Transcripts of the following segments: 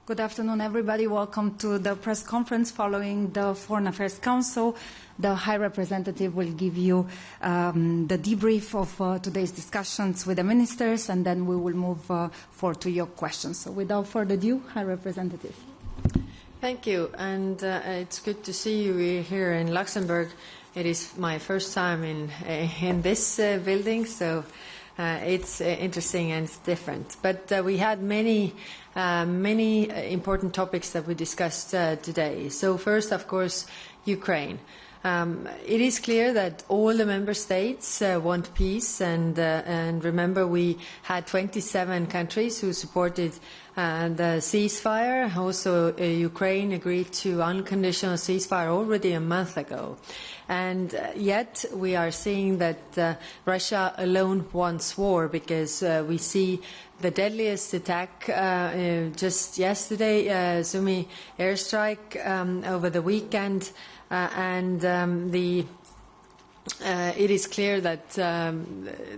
Good afternoon, everybody. Welcome to the press conference following the Foreign Affairs Council. The High Representative will give you the debrief of today's discussions with the ministers, and then we will move forward to your questions. So without further ado, High Representative. Thank you, and it's good to see you here in Luxembourg. It is my first time in this building, so it's interesting and it's different. But we had many important topics that we discussed today. So first, of course, Ukraine. It is clear that all the member states want peace, and remember we had 27 countries who supported the ceasefire. Also, Ukraine agreed to unconditional ceasefire already a month ago. And yet we are seeing that Russia alone wants war, because we see the deadliest attack just yesterday, Sumy airstrike over the weekend, and it is clear that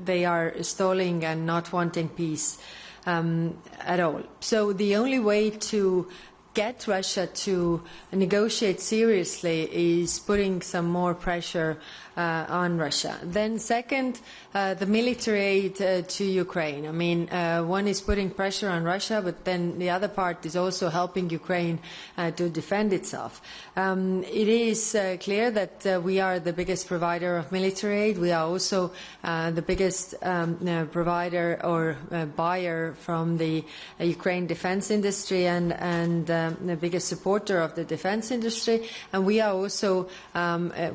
they are stalling and not wanting peace at all. So the only way to get Russia to negotiate seriously is putting some more pressure on Russia. Then second, the military aid to Ukraine. I mean, one is putting pressure on Russia, but then the other part is also helping Ukraine to defend itself. It is clear that we are the biggest provider of military aid. We are also the biggest provider or buyer from the Ukraine defense industry, and the biggest supporter of the defense industry. And we are also,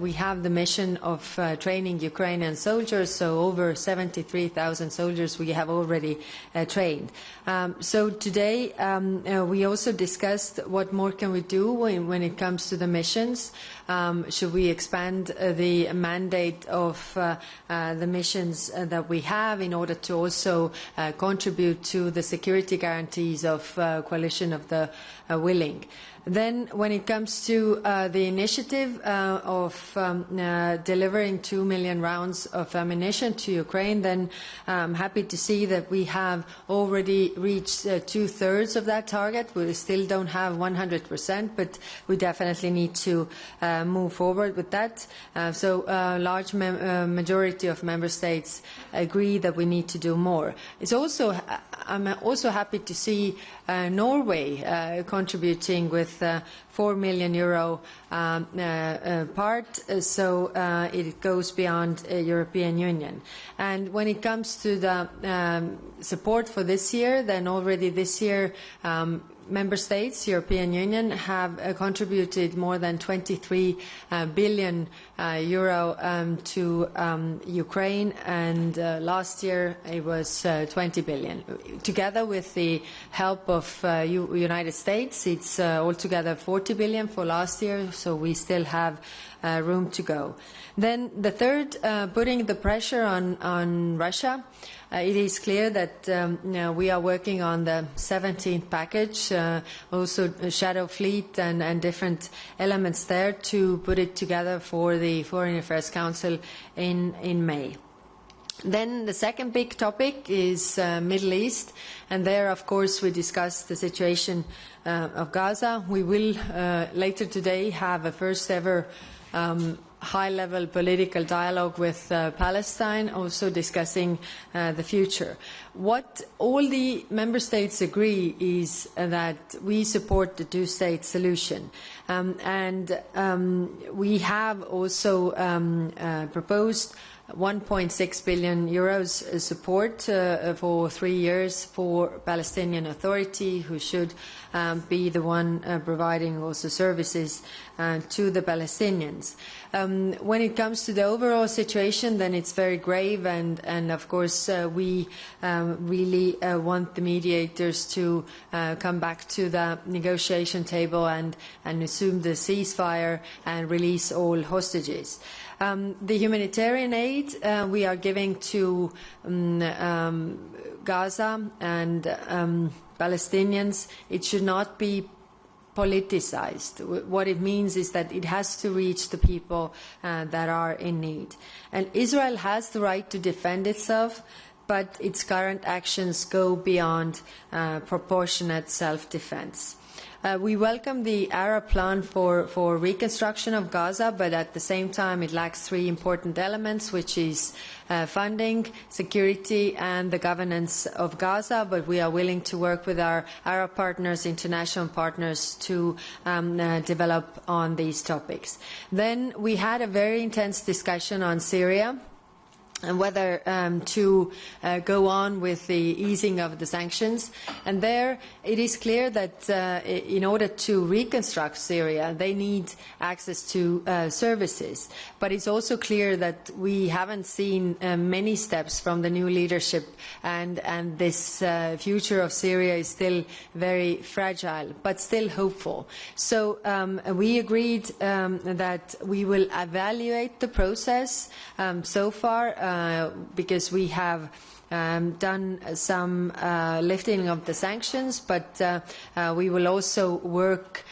we have the mission of training Ukrainian soldiers, so over 73,000 soldiers we have already trained. So today we also discussed what more can we do when it comes to the missions. Should we expand the mandate of the missions that we have in order to also contribute to the security guarantees of coalition of the willing? Then when it comes to the initiative of delivering 2 million rounds of ammunition to Ukraine, then I'm happy to see that we have already reached 2/3 of that target. We still don't have 100%, but we definitely need to move forward with that. So a large majority of member states agree that we need to do more. I'm also happy to see Norway contributing with 4 million euro part, so it goes beyond European Union. And when it comes to the support for this year, then already this year member states, European Union, have contributed more than 23 billion euro to Ukraine, and last year it was 20 billion. Together with the help of United States, it's altogether 40 billion for last year, so we still have room to go. Then the third, putting the pressure on Russia. It is clear that we are working on the 17th package, also a shadow fleet and different elements there to put it together for the Foreign Affairs Council in May. Then the second big topic is Middle East, and there, of course, we discussed the situation of Gaza. We will later today have a first ever high-level political dialogue with Palestine, also discussing the future. What all the member states agree is that we support the two-state solution. And we have also proposed 1.6 billion euros support for 3 years for Palestinian Authority, who should be the one providing also services to the Palestinians. When it comes to the overall situation, then it's very grave, and of course we really want the mediators to come back to the negotiation table and assume the ceasefire and release all hostages. The humanitarian aid we are giving to Gaza and Palestinians, it should not be politicized. What it means is that it has to reach the people that are in need. And Israel has the right to defend itself, but its current actions go beyond proportionate self-defense. We welcome the Arab plan for reconstruction of Gaza, but at the same time it lacks three important elements, which is funding, security and the governance of Gaza, but we are willing to work with our Arab partners, international partners, to develop on these topics. Then we had a very intense discussion on Syria and whether to go on with the easing of the sanctions. And there it is clear that in order to reconstruct Syria, they need access to services. But it's also clear that we haven't seen many steps from the new leadership, and this future of Syria is still very fragile, but still hopeful. So we agreed that we will evaluate the process so far, because we have done some lifting of the sanctions, but we will also work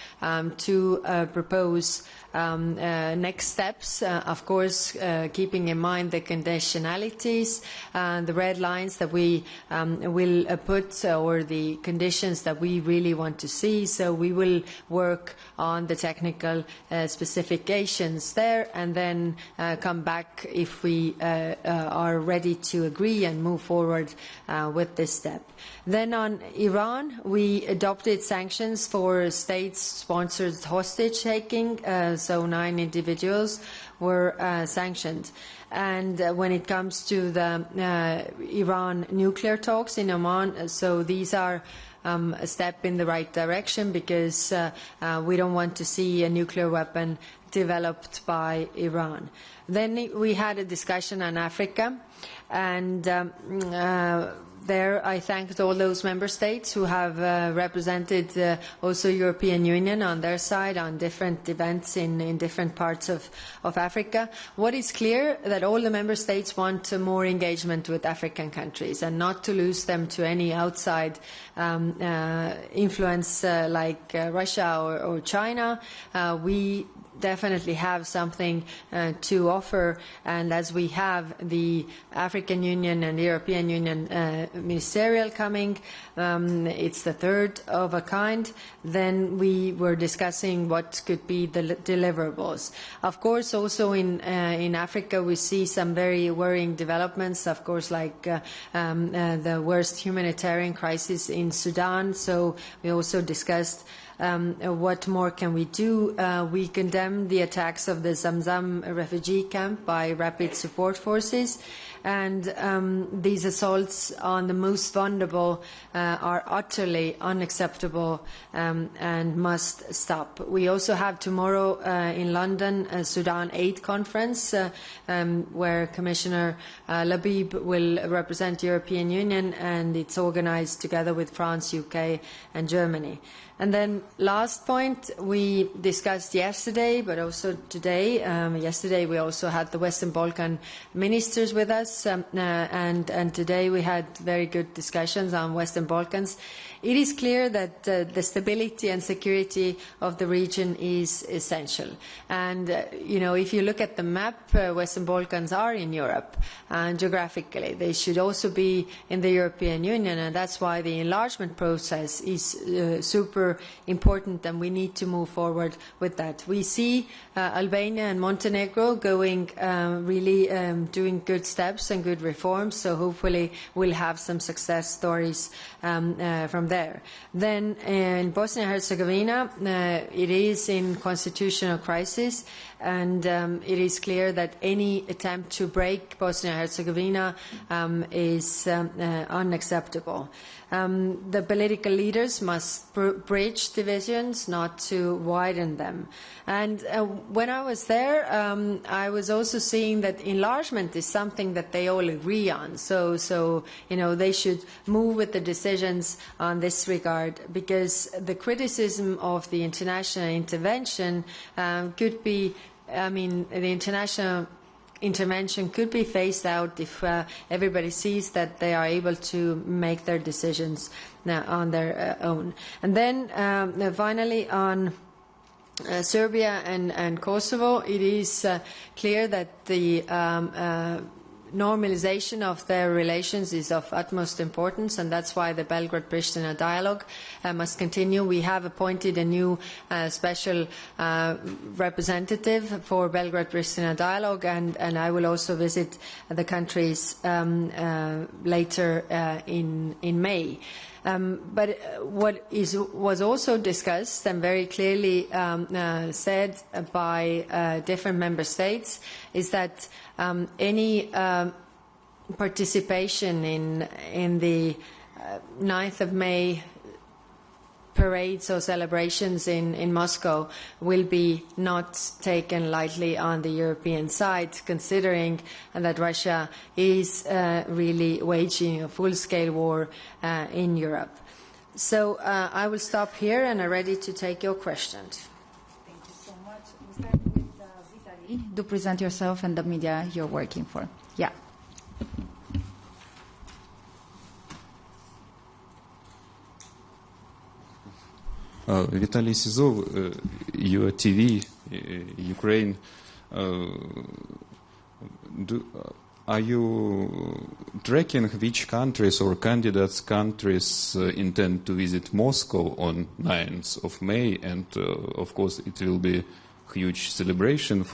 to propose next steps, of course, keeping in mind the conditionalities, the red lines that we will put, or the conditions that we really want to see. So we will work on the technical specifications there, and then come back if we are ready to agree and move forward with this step. Then on Iran, we adopted sanctions for state-sponsored hostage-taking, so 9 individuals were sanctioned. And when it comes to the Iran nuclear talks in Oman, so these are a step in the right direction, because we don't want to see a nuclear weapon developed by Iran. Then we had a discussion on Africa, and there I thanked all those member states who have represented also European Union on their side on different events in different parts of Africa. What is clear that all the member states want more engagement with African countries and not to lose them to any outside influence like Russia or China. We definitely have something to offer, and as we have the African Union and the European Union ministerial coming, it's the third of a kind, then we were discussing what could be the deliverables. Of course, also in Africa we see some very worrying developments, of course, like the worst humanitarian crisis in Sudan, so we also discussed what more can we do? We condemn the attacks of the Zamzam refugee camp by rapid support forces, and these assaults on the most vulnerable are utterly unacceptable and must stop. We also have tomorrow in London a Sudan Aid conference where Commissioner Labib will represent the European Union, and it's organized together with France, UK and Germany. And then last point we discussed yesterday, but also today. Yesterday we also had the Western Balkan ministers with us, and today we had very good discussions on Western Balkans. It is clear that the stability and security of the region is essential. And, if you look at the map, Western Balkans are in Europe, and geographically. They should also be in the European Union, and that's why the enlargement process is super important, and we need to move forward with that. We see Albania and Montenegro going really doing good steps and good reforms, so hopefully we'll have some success stories from there. Then in Bosnia and Herzegovina, it is in constitutional crisis, and it is clear that any attempt to break Bosnia and Herzegovina is unacceptable. The political leaders must bridge divisions, not to widen them. And when I was there, I was also seeing that enlargement is something that they all agree on. So they should move with the decisions on this regard, because the criticism of the international intervention could be, the international intervention could be phased out if everybody sees that they are able to make their decisions on their own. And then finally on Serbia and Kosovo, it is clear that the normalization of their relations is of utmost importance, and that's why the Belgrade-Pristina dialogue must continue. We have appointed a new special representative for Belgrade-Pristina dialogue, and I will also visit the countries later in May. But what was also discussed and very clearly said by different member states is that any participation in the 9th of May parades or celebrations in Moscow will be not taken lightly on the European side, considering that Russia is really waging a full-scale war in Europe. So I will stop here and I'm ready to take your questions. Thank you so much. We start with Vitaly. Do present yourself and the media you're working for. Yeah. Vitaly Sizov, your TV, Ukraine. Are you tracking which countries or candidates countries intend to visit Moscow on 9th of May? And of course, it will be a huge celebration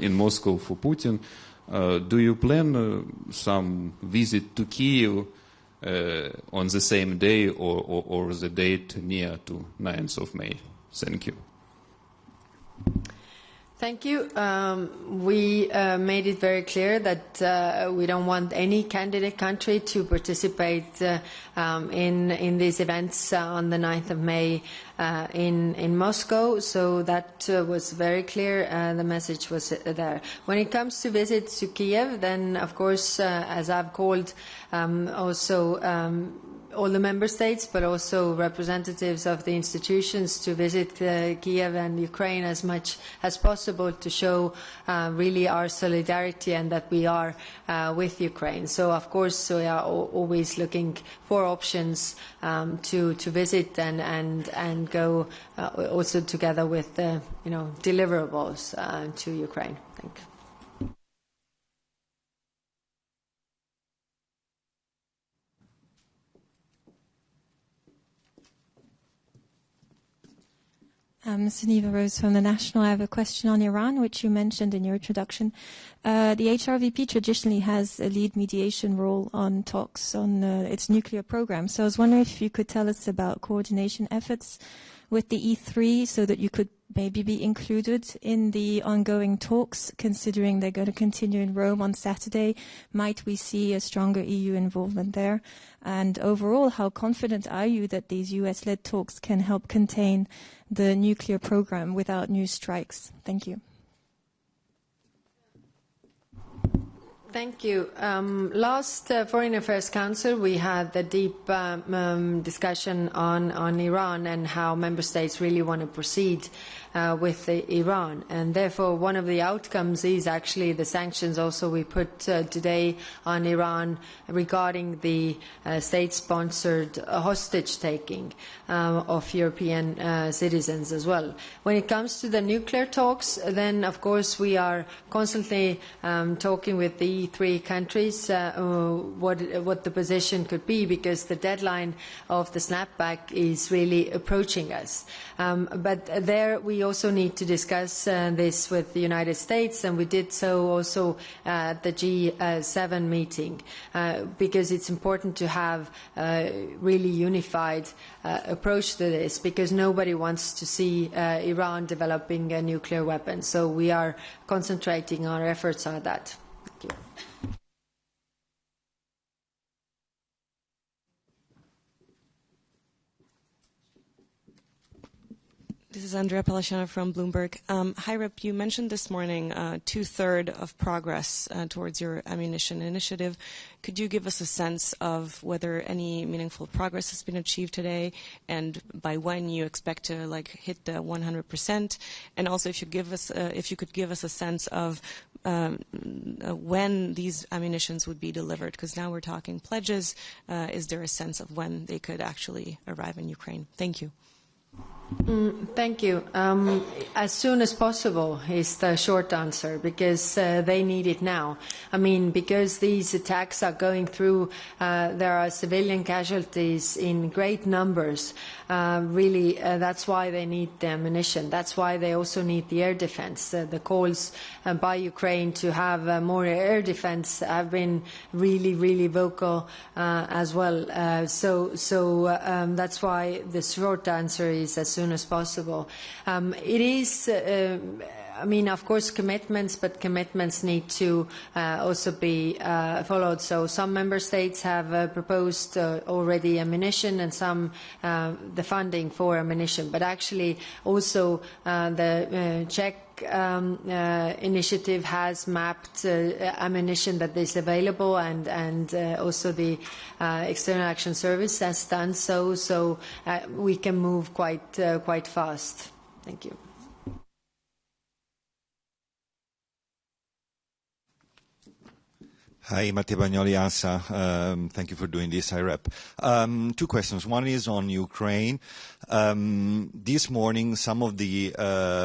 in Moscow for Putin. Do you plan some visit to Kyiv on the same day or the date near to 9th of May? Thank you. Thank you. We made it very clear that we don't want any candidate country to participate in these events on the 9th of May in Moscow. So that was very clear. The message was there. When it comes to visits to Kiev, then of course, as I've called also all the member states, but also representatives of the institutions to visit Kiev and Ukraine as much as possible to show really our solidarity and that we are with Ukraine. So, of course, we are always looking for options to visit and go also together with deliverables to Ukraine. Thank you. Suneva Rose from The National. I have a question on Iran, which you mentioned in your introduction. The HRVP traditionally has a lead mediation role on talks on its nuclear program. So I was wondering if you could tell us about coordination efforts with the E3 so that you could maybe be included in the ongoing talks, considering they're going to continue in Rome on Saturday. Might we see a stronger EU involvement there? And overall, how confident are you that these US-led talks can help contain the nuclear program without new strikes? Thank you. Thank you. Last Foreign Affairs Council, we had the deep discussion on Iran and how member states really want to proceed with Iran. And therefore, one of the outcomes is actually the sanctions also we put today on Iran regarding the state-sponsored hostage-taking of European citizens as well. When it comes to the nuclear talks, then, of course, we are constantly talking with the three countries what the position could be, because the deadline of the snapback is really approaching us. But there we also need to discuss this with the United States, and we did so also at the G7 meeting, because it's important to have a really unified approach to this, because nobody wants to see Iran developing a nuclear weapon. So we are concentrating our efforts on that. Thank you. This is Andrea Pallasciano from Bloomberg. Hi, Rep, you mentioned this morning 2/3 of progress towards your ammunition initiative. Could you give us a sense of whether any meaningful progress has been achieved today, and by when you expect to hit the 100%? And also, if you could give us a sense of when these ammunitions would be delivered, because now we're talking pledges. Is there a sense of when they could actually arrive in Ukraine? Thank you. Thank you. As soon as possible is the short answer, because they need it now. I mean, because these attacks are going through, there are civilian casualties in great numbers. Really, that's why they need the ammunition. That's why they also need the air defense. The calls by Ukraine to have more air defense have been really, really vocal as well. So that's why the short answer is as soon as possible. It is, I mean, of course, commitments, but commitments need to also be followed. So some member states have proposed already ammunition, and some the funding for ammunition. But actually, also the Czech initiative has mapped ammunition that is available, and also the External Action Service has done so. So we can move quite fast. Thank you. Hi, Matteo Bagnoli, ANSA. Thank you for doing this, IREP. Two questions. One is on Ukraine. This morning, some of the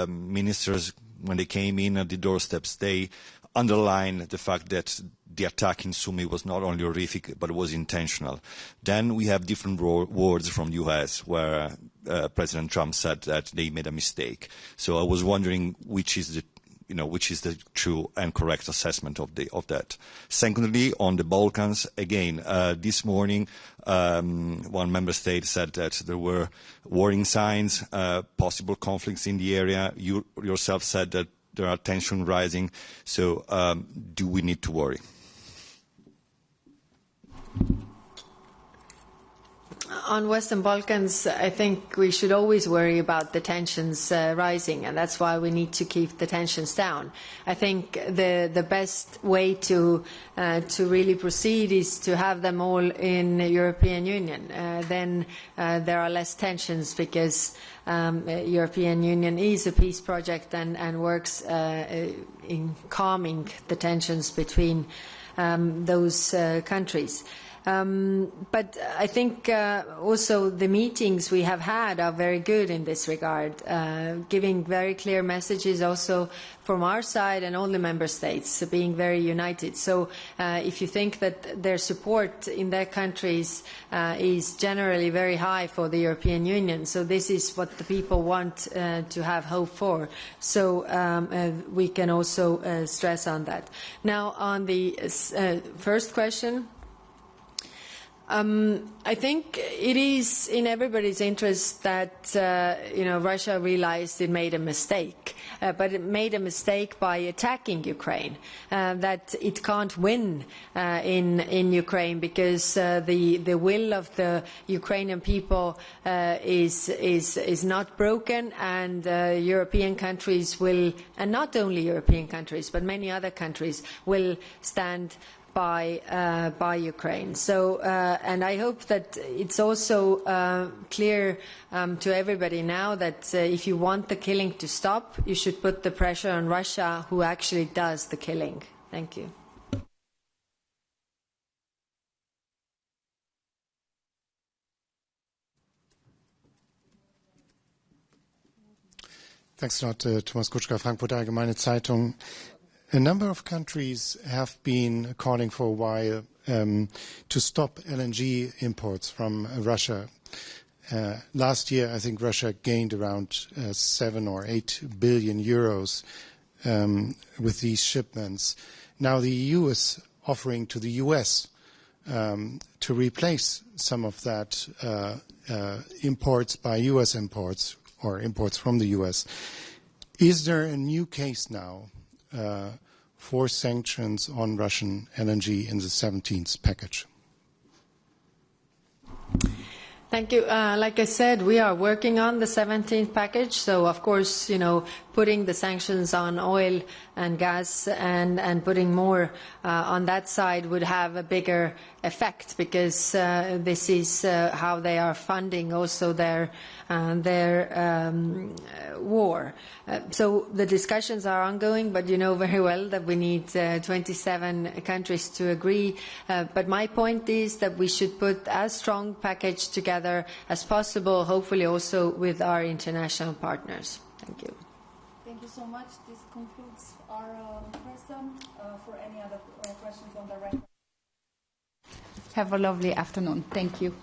ministers, when they came in at the doorsteps, they underlined the fact that the attack in Sumy was not only horrific, but was intentional. Then we have different words from the U.S., where President Trump said that they made a mistake. So I was wondering which is the true and correct assessment of that. Secondly, on the Balkans, again, this morning, one member state said that there were warning signs, possible conflicts in the area. You yourself said that there are tensions rising. So do we need to worry? On Western Balkans, I think we should always worry about the tensions rising, and that's why we need to keep the tensions down. I think the best way to really proceed is to have them all in the European Union. Then there are less tensions, because European Union is a peace project and works in calming the tensions between those countries. But I think also the meetings we have had are very good in this regard, giving very clear messages also from our side and all the member states being very united. So if you think that their support in their countries is generally very high for the European Union, so this is what the people want to have hope for. So we can also stress on that. Now, on the first question, I think it is in everybody's interest that Russia realized it made a mistake, but it made a mistake by attacking Ukraine. That it can't win in Ukraine, because the will of the Ukrainian people is not broken, and European countries will, and not only European countries, but many other countries will stand by Ukraine. So, and I hope that it's also clear to everybody now that if you want the killing to stop, you should put the pressure on Russia, who actually does the killing. Thank you. Thanks a lot, Thomas Kutschka, Frankfurter Allgemeine Zeitung. A number of countries have been calling for a while to stop LNG imports from Russia. Last year, I think Russia gained around 7 or 8 billion euros with these shipments. Now the EU is offering to the US to replace some of that imports by US imports, or imports from the US. Is there a new case now for sanctions on Russian LNG in the 17th package? Thank you. Like I said, we are working on the 17th package. So, of course, putting the sanctions on oil and gas and putting more on that side would have a bigger effect, because this is how they are funding also their war. So the discussions are ongoing, but you know very well that we need 27 countries to agree. But my point is that we should put as strong package together as possible, hopefully also with our international partners. Thank you. Thank you so much. This concludes our question. For any other questions on the record. Have a lovely afternoon. Thank you.